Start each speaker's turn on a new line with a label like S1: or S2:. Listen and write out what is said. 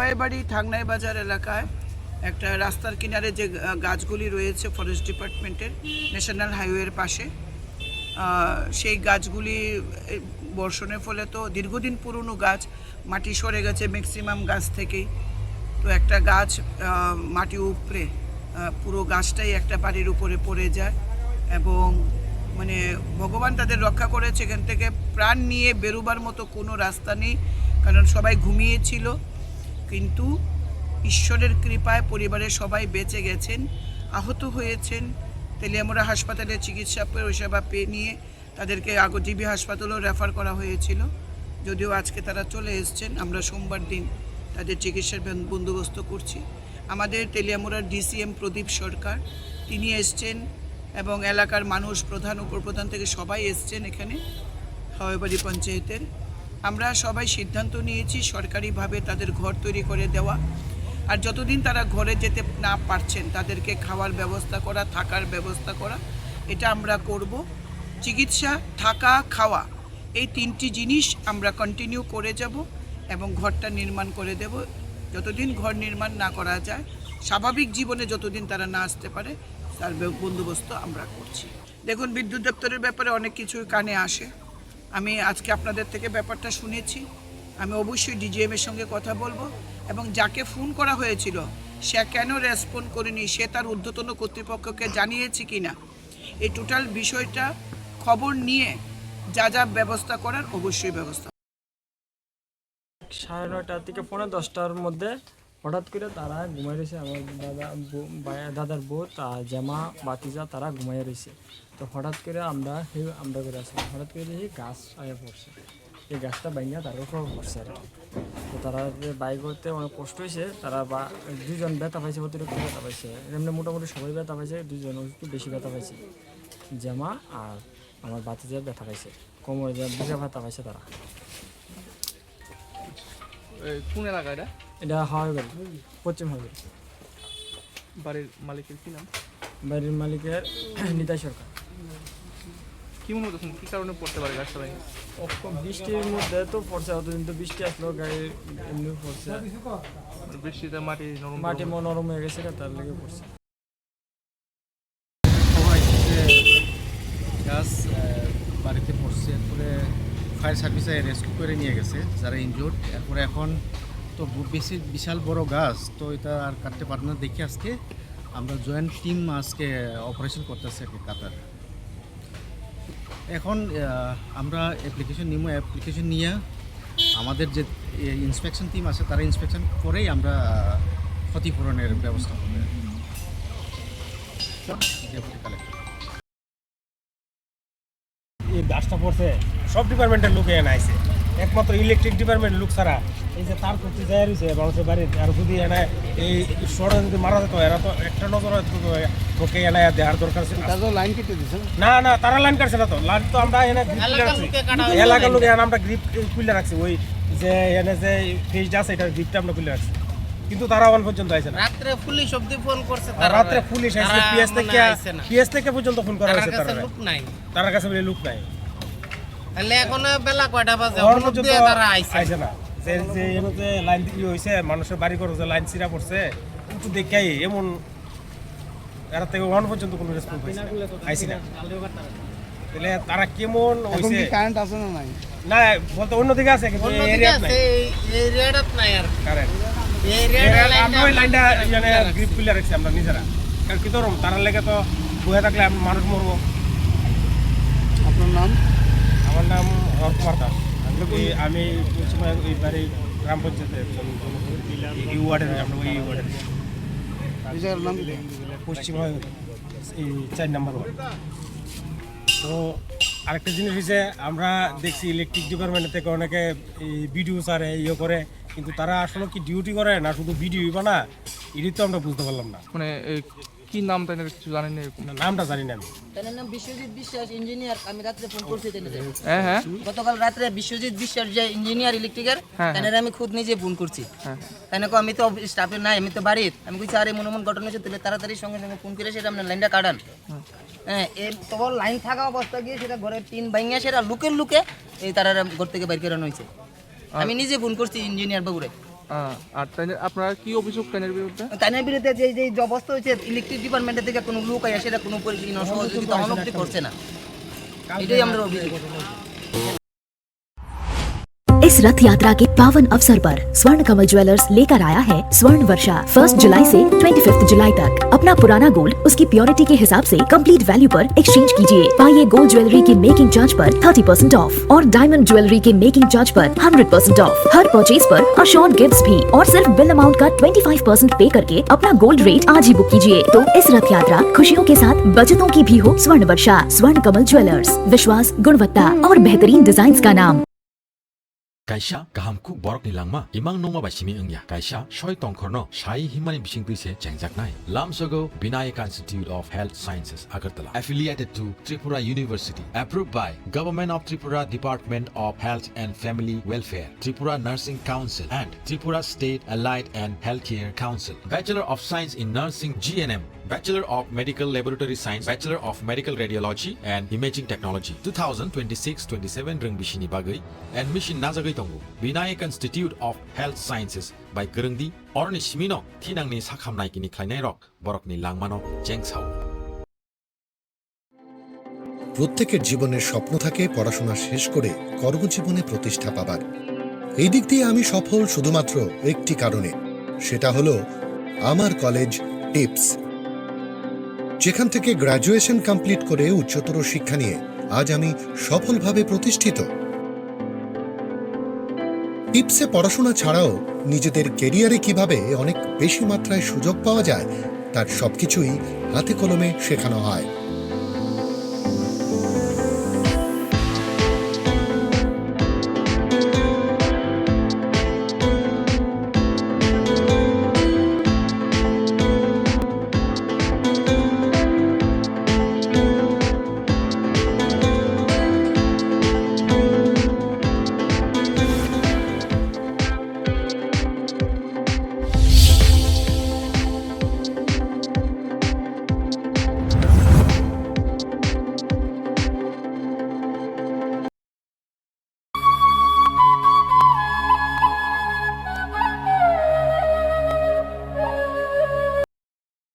S1: হাওয়াইবাড়ি থাংনাই বাজার এলাকায় একটা রাস্তার কিনারে যে গাছগুলি রয়েছে ফরেস্ট ডিপার্টমেন্টের ন্যাশনাল হাইওয়ের পাশে, সেই গাছগুলি বর্ষণের ফলে তো দীর্ঘদিন পুরনো গাছ, মাটি সরে গেছে ম্যাক্সিমাম গাছ থেকেই। তো একটা গাছ মাটি উপড়ে পুরো গাছটাই একটা বাড়ির উপরে পড়ে যায় এবং মানে ভগবান তাদের রক্ষা করেছে। এখান থেকে প্রাণ নিয়ে বেরোবার মতো কোনো রাস্তা নেই, কারণ সবাই ঘুমিয়েছিল। কিন্তু ঈশ্বরের কৃপায় পরিবারের সবাই বেঁচে গেছেন। আহত হয়েছেন তেলিয়ামুড়া হাসপাতালে চিকিৎসা পরিষেবা পেয়ে নিয়ে তাদেরকে জিবি হাসপাতালেও রেফার করা হয়েছিল, যদিও আজকে তারা চলে এসছেন। আমরা সোমবার দিন তাদের চিকিৎসার বন্দোবস্ত করছি। আমাদের তেলিয়ামুড়ার ডিসিএম প্রদীপ সরকার তিনি এসছেন এবং এলাকার মানুষ, প্রধান উপপ্রধান থেকে সবাই এসছেন এখানে হাওয়াইবাড়ি পঞ্চায়েতের। আমরা সবাই সিদ্ধান্ত নিয়েছি সরকারিভাবে তাদের ঘর তৈরি করে দেওয়া, আর যতদিন তারা ঘরে যেতে না পারছেন তাদেরকে খাওয়ার ব্যবস্থা করা, থাকার ব্যবস্থা করা, এটা আমরা করব। চিকিৎসা, থাকা, খাওয়া, এই তিনটি জিনিস আমরা কন্টিনিউ করে যাব এবং ঘরটা নির্মাণ করে দেব। যতদিন ঘর নির্মাণ না করা যায়, স্বাভাবিক জীবনে যতদিন তারা না আসতে পারে, তার বন্দোবস্ত আমরা করছি। দেখুন, বিদ্যুৎ দপ্তরের ব্যাপারে অনেক কিছুই কানে আসে। আমি আজকে আপনাদের থেকে ব্যাপারটা শুনেছি। আমি অবশ্যই ডিজিএমের সঙ্গে কথা বলবো এবং যাকে ফোন করা হয়েছিল সে কেন রেসপন্ড করেনি, সে তার ঊর্ধ্বতন কর্তৃপক্ষকে জানিয়েছে কিনা, এই টোটাল বিষয়টা খবর নিয়ে যা যা ব্যবস্থা করার অবশ্যই ব্যবস্থা।
S2: 9:30 থেকে 10:15-র মধ্যে হঠাৎ করে তারা ঘুমাই রয়েছে। আমার দাদার বউ, জামা, বাতিজা তারা ঘুমাই রয়েছে। তো হঠাৎ করে আমরা করে আসলাম। হঠাৎ করে দেখি গাছ আগে পড়ছে, এই গাছটা ভাঙিয়া তার উপর পড়ছে আর কি। তো তারা বাইক করতে অনেক কষ্ট হয়েছে। তারা দুজন ব্যথা পাইছে, অতিরিক্ত ব্যথা পাইছে। এমনি মোটামুটি সবাই ব্যথা পাইছে, দুজন একটু বেশি ব্যথা পাইছে। জামা আর আমার বাতিজার ব্যথা পাইছে, কোমরে বুঝে ব্যথা পাইছে তারা।
S3: কোন এলাকা এটা?
S2: এটা হাওয়াইবাড়ি, পশ্চিম হাওয়াইবাড়ি।
S3: বাড়ির মালিকের কি নাম?
S2: বাড়ির মালিকের নিতাই সরকার।
S3: কি মনে হতো কি কারণে পড়তে পারে গাছটা ভাই?
S2: বৃষ্টির মধ্যে তো পড়ছে, অতদিন তো বৃষ্টি আসলো, গায়ে এমনি পড়ছে।
S3: বৃষ্টিতে
S2: মাটি নরম হয়ে গেছে, তার লেগে পড়ছে।
S4: গাছ বাড়িতে পড়ছে, এরপরে ফায়ার সার্ভিসে রেস্কিউ করে নিয়ে গেছে যারা ইনজোর্ড। এরপরে এখন তো বেশি বিশাল বড় গাছ, তো এটা আর কাটতে পারবে না দেখে আজকে আমরা জয়েন্ট টিম আজকে অপারেশন করতেছি আর কি কাটার। এখন আমরা অ্যাপ্লিকেশন নিয়ে আমাদের যে ইন্সপেকশন টিম আছে তারা ইন্সপেকশন করেই আমরা ক্ষতিপূরণের ব্যবস্থা করবে।
S5: এই গাছটা পড়ছে সব ডিপার্টমেন্টের লোক এনে আইছে, একমাত্র ইলেকট্রিক ডিপার্টমেন্ট লোক ছাড়া। এই যে তার করতে যায় রয়েছে মানুষের বাড়ির, আর যদি এনে এই শর্টে যদি মারা যেত, এরা তো একটা নজর ওকে এনে দেওয়ার দরকার ছিল।
S4: লাইন কেটে দিচ্ছে
S5: না, তারা লাইন কাটছে না। তো লাইন তো আমরা এনে গ্রিপ খুলে রাখছি, এলাকার লোক এনে আমরা গ্রিপ খুলে রাখছি। ওই যে এনে যে ফেজটা আছে এটার গ্রিপটা আমরা খুলে রাখছি, কিন্তু তারা অন পর্যন্ত আইছে না।
S6: রাত্রে পুলিশ অবধি ফোন করছে,
S5: রাত্রে পুলিশ আইছে, পিএস থেকে পর্যন্ত ফোন করা হয়েছে। তার কাছে বলে লোক নাই।
S6: তাহলে এখন বেলা কয়টা বাজে?
S5: তারা আইছে না। যে যে লাইন দিয়ে হয়েছে, মানুষের বাড়ি করে যে লাইন ছিঁড়া পড়ছে, কিন্তু দেখাই এমন এরা থেকে ওয়ান পর্যন্ত কোনো রেসপন্স আইসি না। তাহলে তারা কেমন হয়েছে?
S4: কারেন্ট আছে না নাই?
S5: না, বলতে অন্যদিকে আছে, কিন্তু এই এরিয়াত নাই।
S6: এই রেডাত নাই আর
S5: কারেন্ট
S6: এই রেড
S5: আমরা ওই লাইনটা মানে গ্রিপ খুলে রাখছি আমরা নিজেরা। কারণ কি ধরুন তারার লেগে তো বয়ে থাকলে মানুষ মরবো।
S4: আপনার নাম?
S5: আমার নাম হরকুমার দাস। আমি ওই বাড়ি গ্রাম পঞ্চায়েতের এই ওয়ার্ডের, আমরা ওই ওয়ার্ডের
S4: এই জায়গার নাম
S5: পশ্চিম এই 4 নম্বর ওয়ার্ড। তো আরেকটা জিনিস হয়েছে, আমরা দেখছি ইলেকট্রিক ডিপার্টমেন্ট থেকে অনেকে এই ভিডিও ছাড়ে ইয়ে করে, কিন্তু তারা আসলে কি ডিউটি করে না শুধু ভিডিও বানা, এটি তো আমরা বুঝতে পারলাম না।
S3: মানে কি নাম তাই কিছু জানেন না? এরকম
S5: নামটা জানি না আমি।
S7: তার নাম বিশ্বজিৎ বিশ্বাস, ইঞ্জিনিয়ার। আমি রাত্রে ফোন করছি তাহলে।
S3: হ্যাঁ,
S7: গতকাল রাত্রে বিশ্বজিৎ বিশ্বাস যে ইঞ্জিনিয়ার ইলেকট্রিকের, তাহলে আমি খুদ নিজে ফোন করছি। তাই না, আমি তো স্টাফে নাই, আমি তো বাড়ির। আমি কইছি আরে মন ঘটনা হচ্ছে, তাহলে তাড়াতাড়ি সঙ্গে সঙ্গে ফোন করে সেটা আপনার লাইনটা কাটান। হ্যাঁ, এর তখন লাইন থাকা অবস্থা গিয়ে সেটা ঘরের টিন ভাঙিয়া সেটা লুকে এই তারা ঘর থেকে বাইর করানো হয়েছে। আমি নিজে ফোন করছি ইঞ্জিনিয়ার বাবুরে।
S3: আর আপনার কি অভিযোগ ট্রেনের বিরুদ্ধে?
S7: তাদের বিরুদ্ধে যে যে অবস্থা হয়েছে, ইলেকট্রিক ডিপার্টমেন্টের থেকে কোনো লোক আয়া সেটা কোনো পরিচিতি সহযোগিতা অনবধি করছে না, এটাই আমরা অভিযোগ।
S8: इस रथ यात्रा के पावन अवसर पर स्वर्ण कमल ज्वेलर्स लेकर आया है स्वर्ण वर्षा। 1 जुलाई से 25 जुलाई तक अपना पुराना गोल्ड उसकी प्योरिटी के हिसाब से कंप्लीट वैल्यू पर एक्सचेंज कीजिए। पाइए गोल्ड ज्वेलरी के मेकिंग चार्ज पर 30% ऑफ और डायमंड ज्वेलरी के मेकिंग चार्ज पर 100% ऑफ। हर परचेज पर अशोर्ड गिफ्ट्स भी और सिर्फ बिल अमाउंट का 25% पे करके अपना गोल्ड रेट आज ही बुक कीजिए। तो इस रथ यात्रा खुशियों के साथ बचतों की भी हो स्वर्ण वर्षा। स्वर्ण कमल ज्वेलर्स, विश्वास, गुणवत्ता और बेहतरीन डिजाइन का नाम।
S9: Kaisa gahamku borok ni langma imang nongma ba simi engya kaisa soi tongkhorno sai himani bising tuise chengjaknai lamsogo Vinayaka Institute of Health Sciences Agartala affiliated to Tripura University approved by Government of Tripura Department of Health and Family Welfare, Tripura Nursing Council and Tripura State Allied and Healthcare Council. Bachelor of Science in Nursing GNM, Bachelor of Medical Laboratory Science, Bachelor of Medical Radiology and Imaging Technology 2026-27 reng bishini bagai admission najagai tongo Vinayaka Institute of Health Sciences by Gerungdi orni simino thinangni sakhamnai kini khlainai rok borokni langmano jengsao।
S10: প্রত্যেকের জীবনের স্বপ্ন থাকে পড়াশোনা শেষ করে কর্মজীবনে প্রতিষ্ঠা পাবার। এই দিক দিয়ে আমি সফল শুধুমাত্র একটি কারণে, সেটা হলো আমার কলেজ টিপস, যেখান থেকে গ্র্যাজুয়েশন কমপ্লিট করে উচ্চতর শিক্ষা নিয়ে আজ আমি সফলভাবে প্রতিষ্ঠিত। টিপসে পড়াশোনা ছাড়াও নিজেদের কেরিয়ারে কিভাবে অনেক বেশি মাত্রায় সুযোগ পাওয়া যায় তার সবকিছুই হাতে কলমে শেখানো হয়।